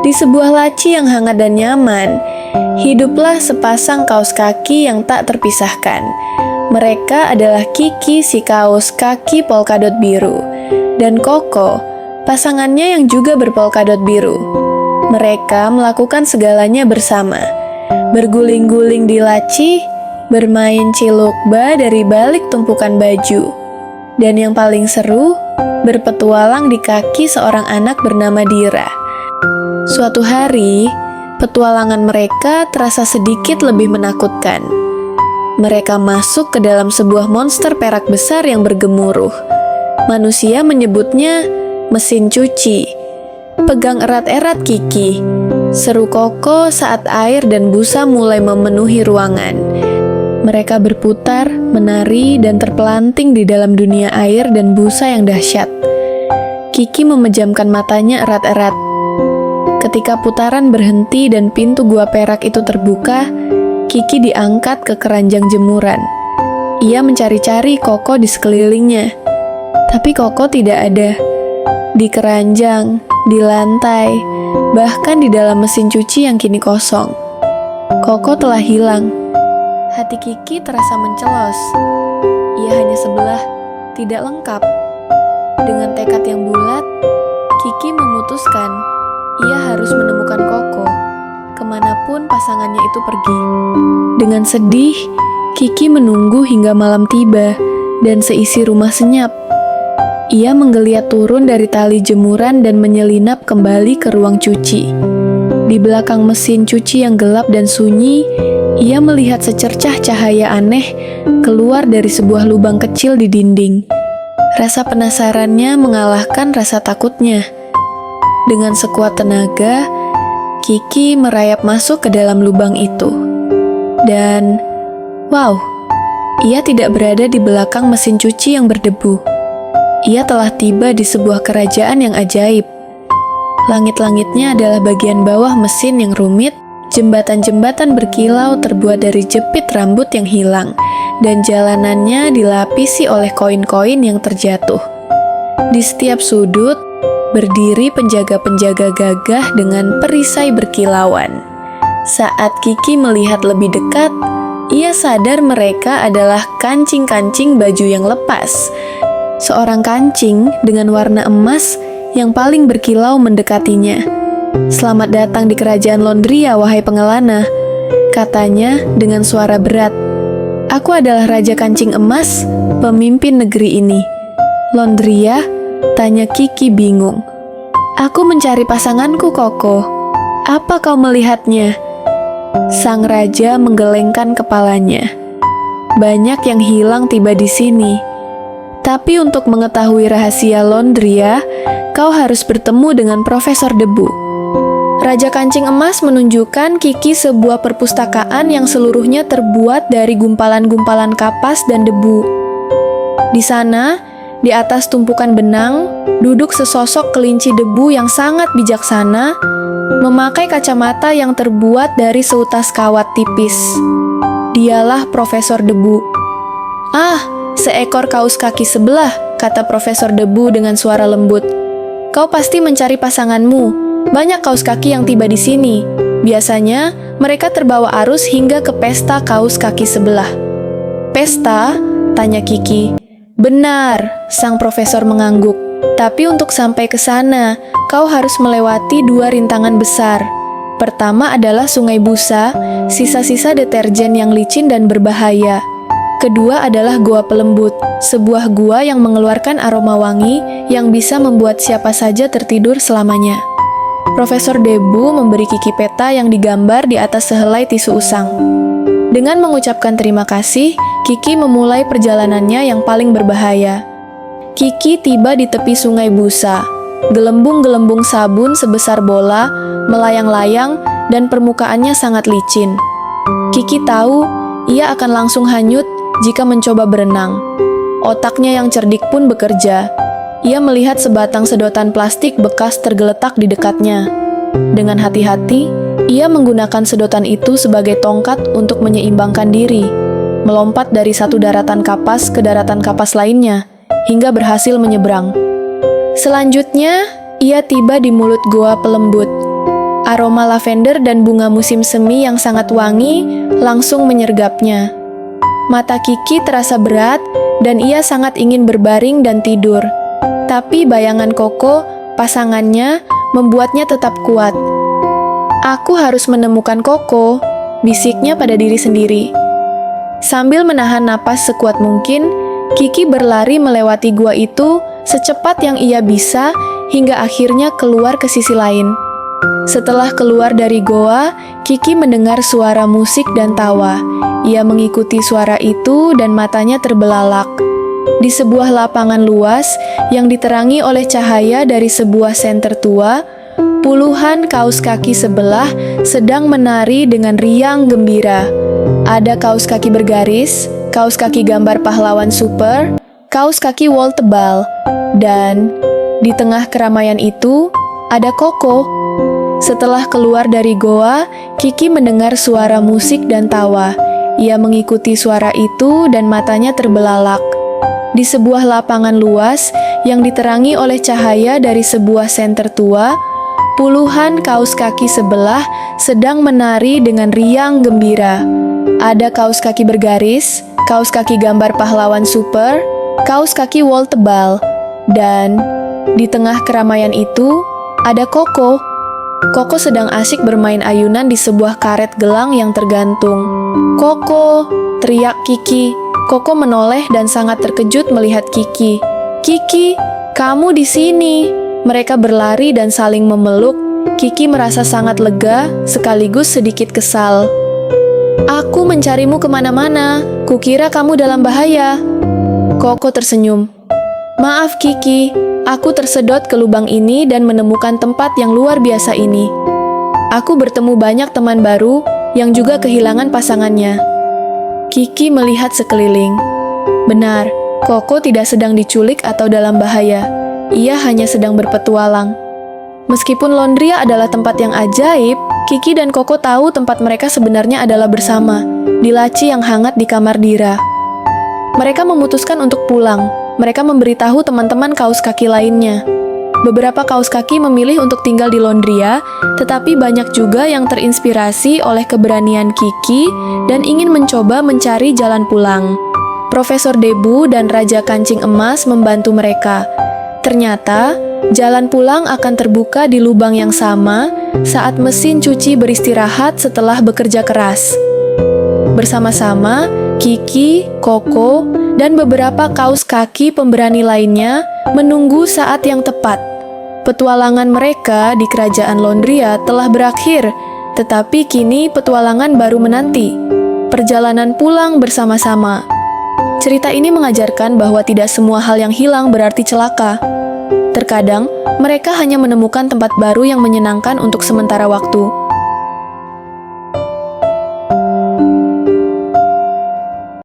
Di sebuah laci yang hangat dan nyaman, hiduplah sepasang kaus kaki yang tak terpisahkan. Mereka adalah Kiki si kaos kaki polkadot biru, dan Koko, pasangannya yang juga berpolkadot biru. Mereka melakukan segalanya bersama, berguling-guling di laci, bermain cilukba dari balik tumpukan baju, dan yang paling seru, berpetualang di kaki seorang anak bernama Dira. Suatu hari, petualangan mereka terasa sedikit lebih menakutkan. Mereka masuk ke dalam sebuah monster perak besar yang bergemuruh. Manusia menyebutnya mesin cuci. Pegang erat-erat Kiki, seru Koko saat air dan busa mulai memenuhi ruangan. Mereka berputar, menari, dan terpelanting di dalam dunia air dan busa yang dahsyat. Kiki memejamkan matanya erat-erat. Ketika putaran berhenti dan pintu gua perak itu terbuka, Kiki diangkat ke keranjang jemuran. Ia mencari-cari Koko di sekelilingnya. Tapi Koko tidak ada. Di keranjang, di lantai, bahkan di dalam mesin cuci yang kini kosong. Koko telah hilang. Hati Kiki terasa mencelos. Ia hanya sebelah, tidak lengkap. Dengan tekad yang bulat, Kiki memutuskan ia harus menemukan Koko, kemanapun pasangannya itu pergi. Dengan sedih, Kiki menunggu hingga malam tiba, dan seisi rumah senyap. Ia menggeliat turun dari tali jemuran dan menyelinap kembali ke ruang cuci. Di belakang mesin cuci yang gelap dan sunyi, ia melihat secercah cahaya aneh keluar dari sebuah lubang kecil di dinding. Rasa penasarannya mengalahkan rasa takutnya. Dengan sekuat tenaga, Kiki merayap masuk ke dalam lubang itu. Dan, wow, ia tidak berada di belakang mesin cuci yang berdebu. Ia telah tiba di sebuah kerajaan yang ajaib. Langit-langitnya adalah bagian bawah mesin yang rumit, jembatan-jembatan berkilau terbuat dari jepit rambut yang hilang, dan jalanannya dilapisi oleh koin-koin yang terjatuh. Di setiap sudut, berdiri penjaga-penjaga gagah dengan perisai berkilauan. Saat Kiki melihat lebih dekat, ia sadar mereka adalah kancing-kancing baju yang lepas. Seorang kancing dengan warna emas yang paling berkilau mendekatinya. "Selamat datang di kerajaan Londria, wahai pengelana," katanya dengan suara berat. "Aku adalah Raja Kancing Emas, pemimpin negeri ini." "Londria?" tanya Kiki bingung. "Aku mencari pasanganku, Koko. Apa kau melihatnya?" Sang raja menggelengkan kepalanya. "Banyak yang hilang tiba di sini. Tapi untuk mengetahui rahasia Londria, kau harus bertemu dengan Profesor Debu." Raja Kancing Emas menunjukkan Kiki sebuah perpustakaan yang seluruhnya terbuat dari gumpalan-gumpalan kapas dan debu. Di sana, di atas tumpukan benang, duduk sesosok kelinci debu yang sangat bijaksana, memakai kacamata yang terbuat dari seutas kawat tipis. Dialah Profesor Debu. "Ah, seekor kaus kaki sebelah," kata Profesor Debu dengan suara lembut. "Kau pasti mencari pasanganmu. Banyak kaus kaki yang tiba di sini. Biasanya, mereka terbawa arus hingga ke pesta kaus kaki sebelah." "Pesta?" tanya Kiki. "Benar," sang profesor mengangguk. "Tapi untuk sampai ke sana, kau harus melewati 2 rintangan besar. Pertama adalah Sungai Busa, sisa-sisa deterjen yang licin dan berbahaya. Kedua adalah Goa Pelembut, sebuah gua yang mengeluarkan aroma wangi yang bisa membuat siapa saja tertidur selamanya." Profesor Debu memberi Kiki peta yang digambar di atas sehelai tisu usang. Dengan mengucapkan terima kasih, Kiki memulai perjalanannya yang paling berbahaya. Kiki tiba di tepi Sungai Busa. Gelembung-gelembung sabun sebesar bola melayang-layang dan permukaannya sangat licin. Kiki tahu ia akan langsung hanyut jika mencoba berenang. Otaknya yang cerdik pun bekerja. Ia melihat sebatang sedotan plastik bekas tergeletak di dekatnya. Dengan hati-hati, ia menggunakan sedotan itu sebagai tongkat untuk menyeimbangkan diri, melompat dari satu daratan kapas ke daratan kapas lainnya, hingga berhasil menyeberang. Selanjutnya, ia tiba di mulut Goa Pelembut. Aroma lavender dan bunga musim semi yang sangat wangi langsung menyergapnya. Mata Kiki terasa berat dan ia sangat ingin berbaring dan tidur. Tapi bayangan Koko, pasangannya, membuatnya tetap kuat. "Aku harus menemukan Koko," bisiknya pada diri sendiri. Sambil menahan napas sekuat mungkin, Kiki berlari melewati gua itu secepat yang ia bisa hingga akhirnya keluar ke sisi lain. Setelah keluar dari goa, Kiki mendengar suara musik dan tawa. Ia mengikuti suara itu dan matanya terbelalak. Di sebuah lapangan luas yang diterangi oleh cahaya dari sebuah senter tua, puluhan kaus kaki sebelah sedang menari dengan riang gembira. Ada kaus kaki bergaris, kaus kaki gambar pahlawan super, kaus kaki wol tebal, dan di tengah keramaian itu ada Koko. Setelah keluar dari goa, Kiki mendengar suara musik dan tawa. Ia mengikuti suara itu dan matanya terbelalak. Di sebuah lapangan luas yang diterangi oleh cahaya dari sebuah senter tua, puluhan kaus kaki sebelah sedang menari dengan riang gembira. Ada kaus kaki bergaris, kaus kaki gambar pahlawan super, kaus kaki wol tebal, dan di tengah keramaian itu ada Koko. Koko sedang asyik bermain ayunan di sebuah karet gelang yang tergantung. "Koko!" teriak Kiki. Koko menoleh dan sangat terkejut melihat Kiki. "Kiki, kamu di sini!" Mereka berlari dan saling memeluk. Kiki merasa sangat lega, sekaligus sedikit kesal. "Aku mencarimu kemana-mana. Kukira kamu dalam bahaya." Koko tersenyum. "Maaf Kiki, aku tersedot ke lubang ini dan menemukan tempat yang luar biasa ini. Aku bertemu banyak teman baru yang juga kehilangan pasangannya." Kiki melihat sekeliling. Benar, Koko tidak sedang diculik atau dalam bahaya. Ia hanya sedang berpetualang. Meskipun Londria adalah tempat yang ajaib, Kiki dan Koko tahu tempat mereka sebenarnya adalah bersama, di laci yang hangat di kamar Dira. Mereka memutuskan untuk pulang. Mereka memberitahu teman-teman kaus kaki lainnya. Beberapa kaus kaki memilih untuk tinggal di Londria, tetapi banyak juga yang terinspirasi oleh keberanian Kiki dan ingin mencoba mencari jalan pulang. Profesor Debu dan Raja Kancing Emas membantu mereka. Ternyata, jalan pulang akan terbuka di lubang yang sama saat mesin cuci beristirahat setelah bekerja keras. Bersama-sama, Kiki, Koko, dan beberapa kaus kaki pemberani lainnya menunggu saat yang tepat. Petualangan mereka di kerajaan Londria telah berakhir, tetapi kini petualangan baru menanti. Perjalanan pulang bersama-sama. Cerita ini mengajarkan bahwa tidak semua hal yang hilang berarti celaka. Terkadang, mereka hanya menemukan tempat baru yang menyenangkan untuk sementara waktu.